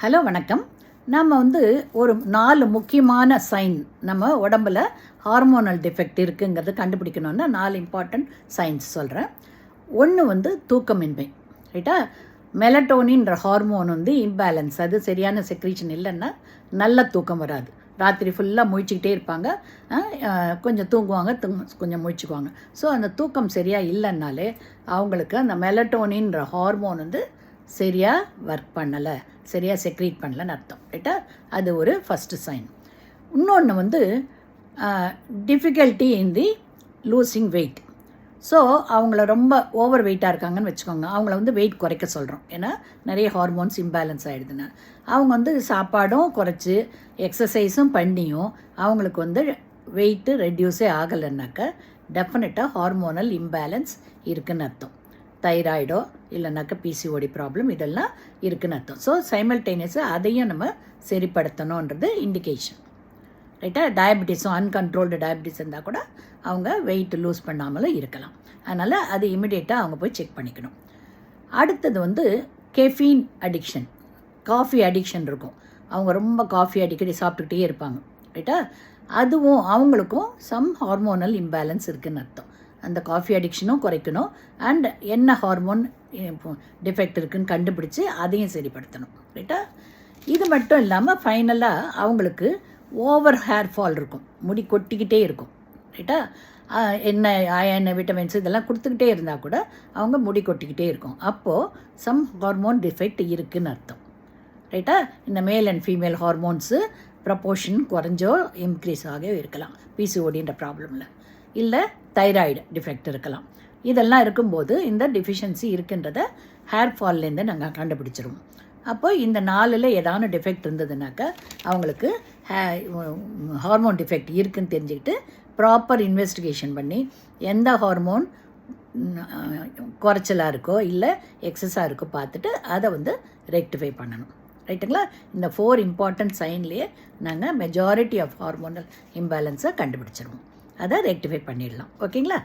Hello வணக்கம். நம்ம ஒரு 4 முக்கியமான சைன் நம்ம உடம்புல ஹார்மோனல் டிஃபெக்ட் இருக்குங்கிறது கண்டுபிடிக்கணுன்னா 4 இம்பார்ட்டண்ட் சைன்ஸ் சொல்கிறேன். ஒன்று தூக்கமின்மை, ரைட்டா? மெலட்டோனின்ற ஹார்மோன் இம்பேலன்ஸ், அது சரியான செக்ரீஷன் இல்லைன்னா நல்ல தூக்கம் வராது. ராத்திரி ஃபுல்லாக முழிச்சிக்கிட்டே இருப்பாங்க, கொஞ்சம் தூங்குவாங்க, கொஞ்சம் முழிச்சுக்குவாங்க. ஸோ அந்த தூக்கம் சரியாக இல்லைன்னாலே அவங்களுக்கு அந்த மெலட்டோனின்ற ஹார்மோன் சரியாக ஒர்க் பண்ணலை, சரியாக செக்ரீட் பண்ணலன்னு அர்த்தம், ரைட்டா? அது ஒரு ஃபஸ்ட்டு சைன். இன்னொன்று டிஃபிகல்ட்டி இன் தி லூசிங் வெயிட். ஸோ அவங்கள ரொம்ப ஓவர் வெயிட்டாக இருக்காங்கன்னு வச்சுக்கோங்க, அவங்கள வெயிட் குறைக்க சொல்கிறோம். ஏன்னா நிறைய ஹார்மோன்ஸ் இம்பேலன்ஸ் ஆகிடுதுன்னு. அவங்க சாப்பாடும் குறைச்சி எக்ஸசைஸும் பண்ணியும் அவங்களுக்கு வெயிட்டு ரெடியூஸே ஆகலைன்னாக்கா டெஃபினட்டாக ஹார்மோனல் இம்பேலன்ஸ் இருக்குதுன்னு அர்த்தம். தைராய்டோ இல்லைனாக்கா பிசிஓடி ப்ராப்ளம் இதெல்லாம் இருக்குதுன்னு அர்த்தம். ஸோ சைமல்டேனியஸாக அதையும் நம்ம சரிப்படுத்தணுன்றது இண்டிகேஷன், ரைட்டா? டயபெட்டிஸும் அன்கண்ட்ரோல்டு டயபெட்டிஸ் இருந்தால் கூட அவங்க வெயிட் லூஸ் பண்ணாமலும் இருக்கலாம். அதனால் அது இமிடியேட்டாக அவங்க போய் செக் பண்ணிக்கணும். அடுத்தது கெஃபீன் அடிக்ஷன், காஃபி அடிக்ஷன் இருக்கும். அவங்க ரொம்ப காஃபி அடிக்கடி சாப்பிட்டுக்கிட்டே இருப்பாங்க, ரைட்டா? அதுவும் அவங்களுக்கும் சம் ஹார்மோனல் இம்பேலன்ஸ் இருக்குதுன்னு அர்த்தம். அந்த காஃபி அடிக்ஷனும் குறைக்கணும், அண்ட் என்ன ஹார்மோன் டிஃபெக்ட் இருக்குதுன்னு கண்டுபிடிச்சி அதையும் சரிப்படுத்தணும், ரைட்டா? இது மட்டும் இல்லாமல் ஃபைனலாக அவங்களுக்கு ஓவர் ஹேர் ஃபால் இருக்கும், முடி கொட்டிக்கிட்டே இருக்கும், ரைட்டா? என்ன அயன் விட்டமின்ஸ் இதெல்லாம் கொடுத்துக்கிட்டே இருந்தால் கூட அவங்க முடி கொட்டிக்கிட்டே இருக்கும். அப்போது சம் ஹார்மோன் டிஃபெக்ட் இருக்குதுன்னு அர்த்தம், ரைட்டா? இந்த male and female hormones proportion குறைஞ்சோ இன்க்ரீஸ் ஆகவே இருக்கலாம் பிசிஓடின்ற ப்ராப்ளமில். இல்லை தைராய்டு டிஃபெக்ட் இருக்கலாம். இதெல்லாம் இருக்கும்போது இந்த டிஃபிஷியன்சி இருக்குன்றத ஹேர் ஃபால்லேருந்து நாங்கள் கண்டுபிடிச்சிருவோம். அப்போ இந்த 4ல் ஏதாவது டிஃபெக்ட் இருந்ததுனாக்கா அவங்களுக்கு ஹார்மோன் டிஃபெக்ட் இருக்குதுன்னு தெரிஞ்சுக்கிட்டு ப்ராப்பர் இன்வெஸ்டிகேஷன் பண்ணி எந்த ஹார்மோன் குறைச்சலாக இருக்கோ இல்லை எக்ஸஸாக இருக்கோ பார்த்துட்டு அதை ரெக்டிஃபை பண்ணணும், ரைட்டுங்களா? இந்த 4 இம்பார்ட்டண்ட் சைன்லேயே நாங்கள் மெஜாரிட்டி ஆஃப் ஹார்மோனல் இம்பேலன்ஸை கண்டுபிடிச்சிருவோம். அதை ரெக்டிஃபை பண்ணிடலாம், ஓகேங்களா?